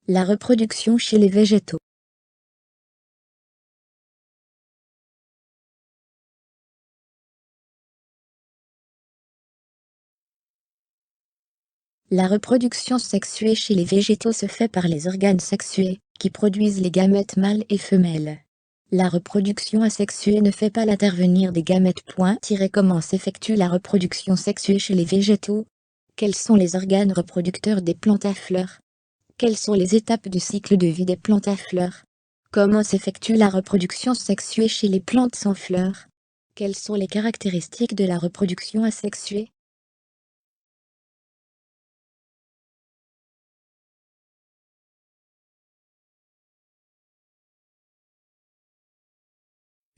La reproduction chez les végétaux. La reproduction sexuée chez les végétaux se fait par les organes sexués, qui produisent les gamètes mâles et femelles. La reproduction asexuée ne fait pas l'intervenir des gamètes. Comment s'effectue la reproduction sexuée chez les végétaux? Quels sont les organes reproducteurs des plantes à fleurs? Quelles sont les étapes du cycle de vie des plantes à fleurs? Comment s'effectue la reproduction sexuée chez les plantes sans fleurs? Quelles sont les caractéristiques de la reproduction asexuée?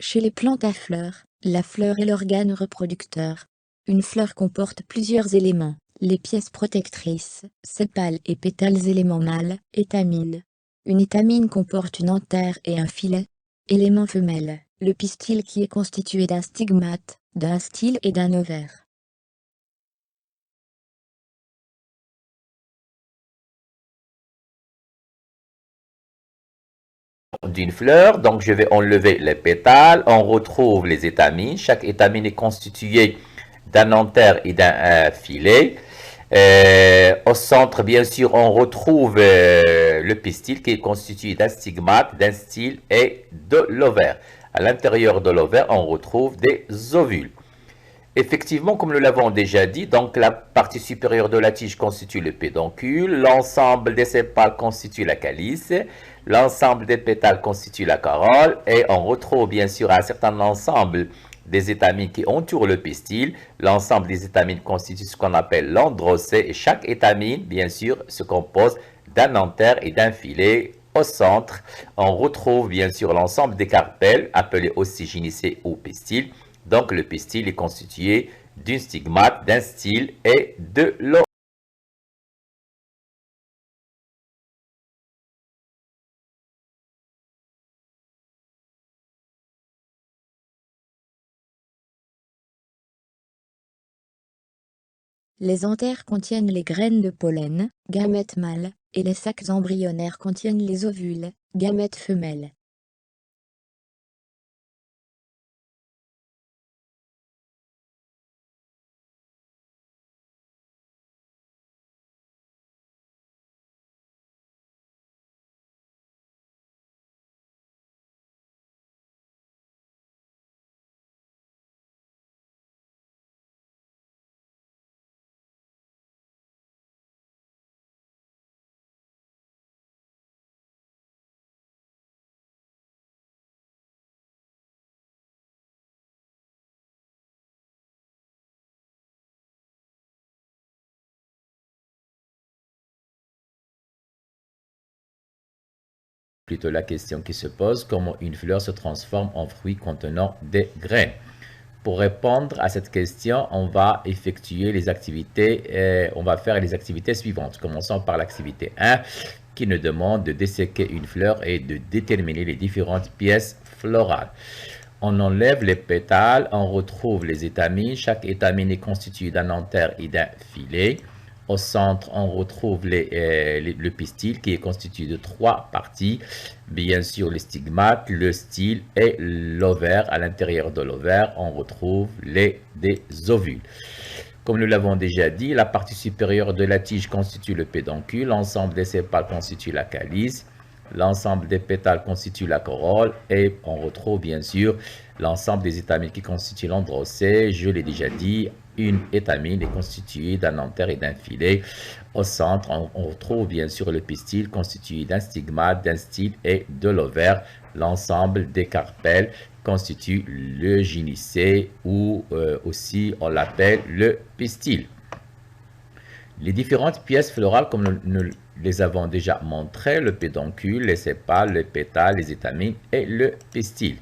Chez les plantes à fleurs, la fleur est l'organe reproducteur. Une fleur comporte plusieurs éléments, les pièces protectrices, sépales et pétales éléments mâles, étamines. Une étamine comporte une anthère et un filet. Élément femelle, le pistil qui est constitué d'un stigmate, d'un style et d'un ovaire. D'une fleur, donc je vais enlever les pétales, on retrouve les étamines. Chaque étamine est constituée d'un anthère et d'un filet. Au centre, bien sûr, on retrouve le pistil qui est constitué d'un stigmate, d'un style et de l'ovaire. À l'intérieur de l'ovaire, on retrouve des ovules. Effectivement, comme nous l'avons déjà dit, donc la partie supérieure de la tige constitue le pédoncule, l'ensemble des sépales constitue la calice, l'ensemble des pétales constitue la corolle, et on retrouve bien sûr un certain ensemble des étamines qui entourent le pistil. L'ensemble des étamines constitue ce qu'on appelle l'androcée, et chaque étamine, bien sûr, se compose d'un anthère et d'un filet. Au centre, on retrouve bien sûr l'ensemble des carpelles, appelées aussi gynicées ou pistils. Donc, le pistil est constitué d'une stigmate, d'un style et de l'eau. Les anthères contiennent les graines de pollen, gamètes mâles, et les sacs embryonnaires contiennent les ovules, gamètes femelles. Plutôt la question qui se pose, comment une fleur se transforme en fruit contenant des graines? Pour répondre à cette question, on va effectuer les activités, on va faire les activités suivantes. Commençons par l'activité 1 qui nous demande de desséquer une fleur et de déterminer les différentes pièces florales. On enlève les pétales, on retrouve les étamines. Chaque étamine est constituée d'un anthère et d'un filet. Au centre, on retrouve le pistil qui est constitué de 3 parties. Bien sûr, le stigmate, le style et l'ovaire. À l'intérieur de l'ovaire, on retrouve des ovules. Comme nous l'avons déjà dit, la partie supérieure de la tige constitue le pédoncule. L'ensemble des sépales constitue la calice. L'ensemble des pétales constitue la corolle et on retrouve bien sûr l'ensemble des étamines qui constituent l'androcée. Je l'ai déjà dit, une étamine est constituée d'un anthère et d'un filet. Au centre, on retrouve bien sûr le pistil constitué d'un stigmate, d'un style et de l'ovaire. L'ensemble des carpelles constitue le gynicée ou aussi on l'appelle le pistil. Les différentes pièces florales, comme nous les avons déjà montrées, le pédoncule, les sépales, les pétales, les étamines et le pistil.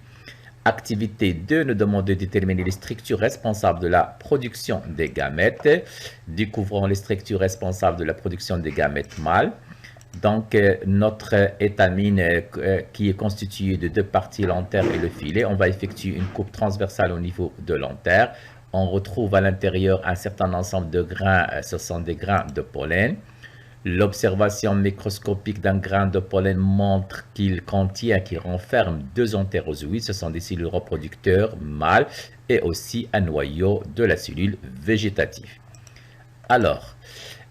Activité 2 nous demande de déterminer les structures responsables de la production des gamètes. Découvrons les structures responsables de la production des gamètes mâles. Donc, notre étamine qui est constituée de 2 parties, l'anthère et le filet, on va effectuer une coupe transversale au niveau de l'anthère. On retrouve à l'intérieur un certain ensemble de grains, ce sont des grains de pollen. L'observation microscopique d'un grain de pollen montre qu'il renferme deux entérozoïdes, ce sont des cellules reproducteurs mâles et aussi un noyau de la cellule végétative. Alors,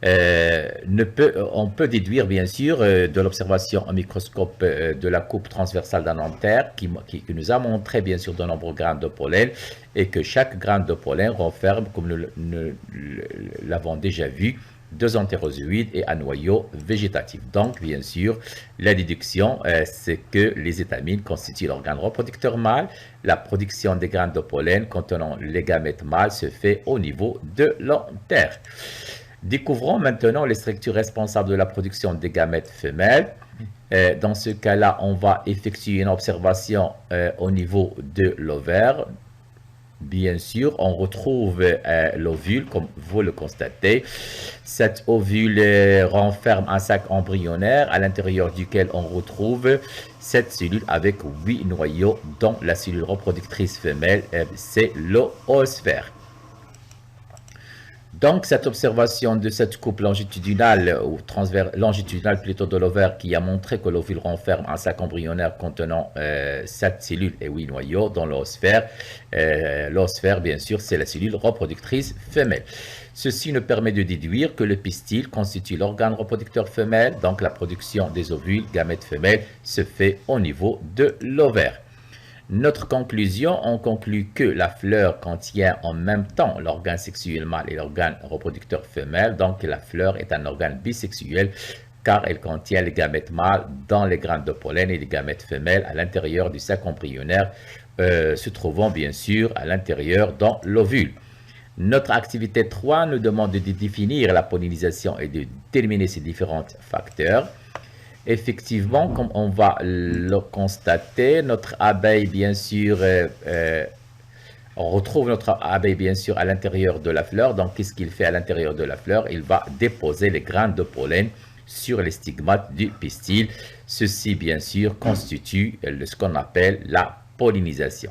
on peut déduire bien sûr de l'observation au microscope de la coupe transversale d'un antère qui nous a montré bien sûr de nombreux grains de pollen et que chaque grain de pollen renferme, comme nous l'avons déjà vu, deux entérozoïdes et un noyau végétatif. Donc, bien sûr, la déduction, c'est que les étamines constituent l'organe reproducteur mâle. La production des grains de pollen contenant les gamètes mâles se fait au niveau de l'antère. Découvrons maintenant les structures responsables de la production des gamètes femelles. Dans ce cas-là, on va effectuer une observation au niveau de l'ovaire. Bien sûr, on retrouve l'ovule, comme vous le constatez. Cet ovule renferme un sac embryonnaire à l'intérieur duquel on retrouve cette cellule avec 8 noyaux, dont la cellule reproductrice femelle, c'est l'oosphère. Donc, cette observation de cette coupe longitudinale, ou longitudinale plutôt de l'ovaire, qui a montré que l'ovule renferme un sac embryonnaire contenant 7 cellules et 8 noyaux dans l'oosphère. L'oosphère, bien sûr, c'est la cellule reproductrice femelle. Ceci nous permet de déduire que le pistil constitue l'organe reproducteur femelle, donc la production des ovules, gamètes femelles, se fait au niveau de l'ovaire. Notre conclusion, on conclut que la fleur contient en même temps l'organe sexuel mâle et l'organe reproducteur femelle. Donc, la fleur est un organe bisexuel car elle contient les gamètes mâles dans les graines de pollen et les gamètes femelles à l'intérieur du sac embryonnaire, se trouvant bien sûr à l'intérieur dans l'ovule. Notre activité 3 nous demande de définir la pollinisation et de déterminer ses différents facteurs. Effectivement, comme on va le constater, notre abeille, bien sûr, on retrouve notre abeille, bien sûr, à l'intérieur de la fleur. Donc, qu'est-ce qu'il fait à l'intérieur de la fleur? Il va déposer les grains de pollen sur les stigmates du pistil. Ceci, bien sûr, constitue ce qu'on appelle la pollinisation.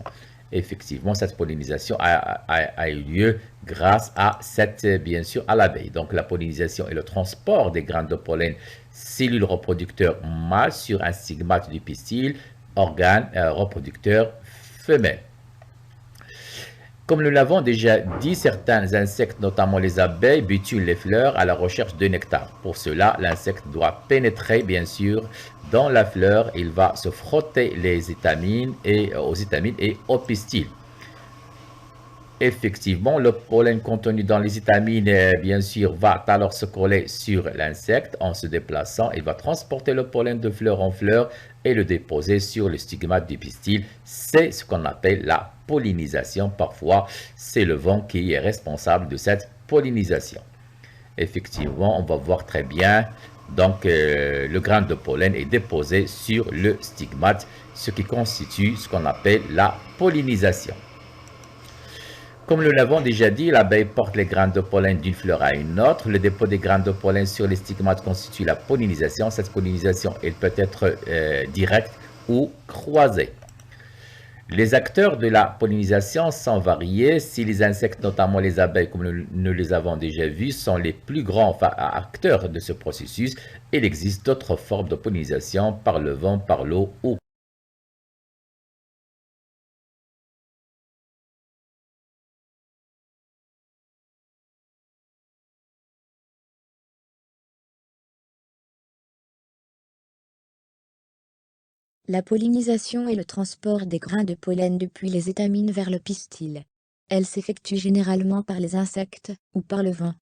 Effectivement, cette pollinisation a eu lieu grâce à bien sûr, à l'abeille. Donc, la pollinisation et le transport des grains de pollen, cellules reproducteurs mâles sur un stigmate du pistil, organe reproducteur femelle. Comme nous l'avons déjà dit, certains insectes, notamment les abeilles, butulent les fleurs à la recherche de nectar. Pour cela, l'insecte doit pénétrer, bien sûr, dans la fleur. Il va se frotter aux étamines et au pistil. Effectivement, le pollen contenu dans les étamines, bien sûr, va alors se coller sur l'insecte en se déplaçant. Il va transporter le pollen de fleur en fleur et le déposer sur le stigmate du pistil. C'est ce qu'on appelle la pollinisation. Parfois, c'est le vent qui est responsable de cette pollinisation. Effectivement, on va voir très bien. Donc, le grain de pollen est déposé sur le stigmate, ce qui constitue ce qu'on appelle la pollinisation. Comme nous l'avons déjà dit, l'abeille porte les grains de pollen d'une fleur à une autre. Le dépôt des grains de pollen sur les stigmates constitue la pollinisation. Cette pollinisation, elle peut être directe ou croisée. Les acteurs de la pollinisation sont variés. Si les insectes, notamment les abeilles, comme nous les avons déjà vus, sont les plus grands acteurs de ce processus, il existe d'autres formes de pollinisation par le vent, par l'eau ou La pollinisation est le transport des grains de pollen depuis les étamines vers le pistil. Elle s'effectue généralement par les insectes ou par le vent.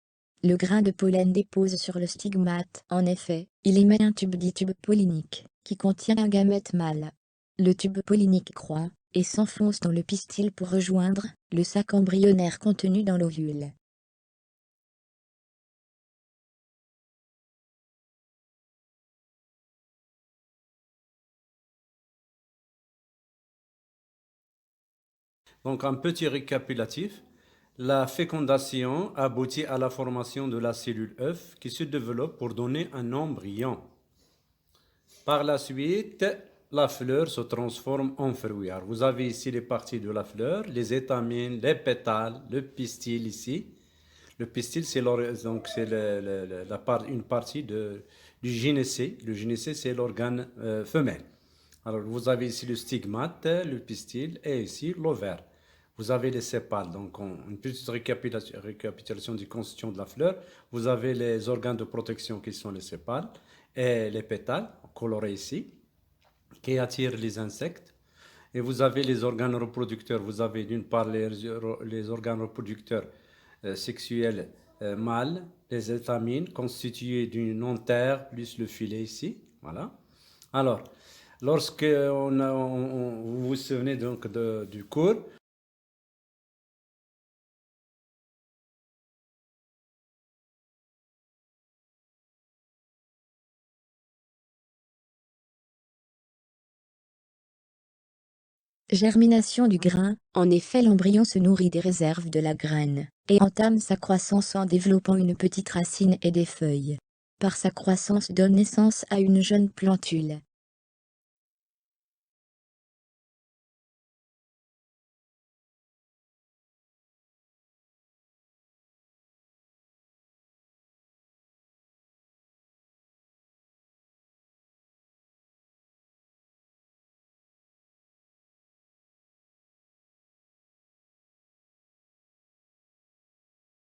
Le grain de pollen dépose sur le stigmate. En effet, il émet un tube dit tube pollinique, qui contient un gamète mâle. Le tube pollinique croît et s'enfonce dans le pistil pour rejoindre le sac embryonnaire contenu dans l'ovule. Donc un petit récapitulatif. La fécondation aboutit à la formation de la cellule œuf qui se développe pour donner un embryon. Par la suite, la fleur se transforme en fruit. Alors, vous avez ici les parties de la fleur, les étamines, les pétales, le pistil ici. Le pistil, c'est donc c'est une partie du gynécée. Le gynécée, c'est l'organe femelle. Alors, vous avez ici le stigmate, le pistil et ici l'ovaire. Vous avez les sépales. Donc, une petite récapitulation du constitution de la fleur. Vous avez les organes de protection qui sont les sépales et les pétales, colorés ici, qui attirent les insectes. Et vous avez les organes reproducteurs. Vous avez d'une part les organes reproducteurs sexuels mâles, les étamines constituées d'une anthère plus le filet ici. Voilà. Alors, lorsque vous vous souvenez donc du cours, Germination du grain. En effet, l'embryon se nourrit des réserves de la graine et entame sa croissance en développant une petite racine et des feuilles. Par sa croissance donne naissance à une jeune plantule.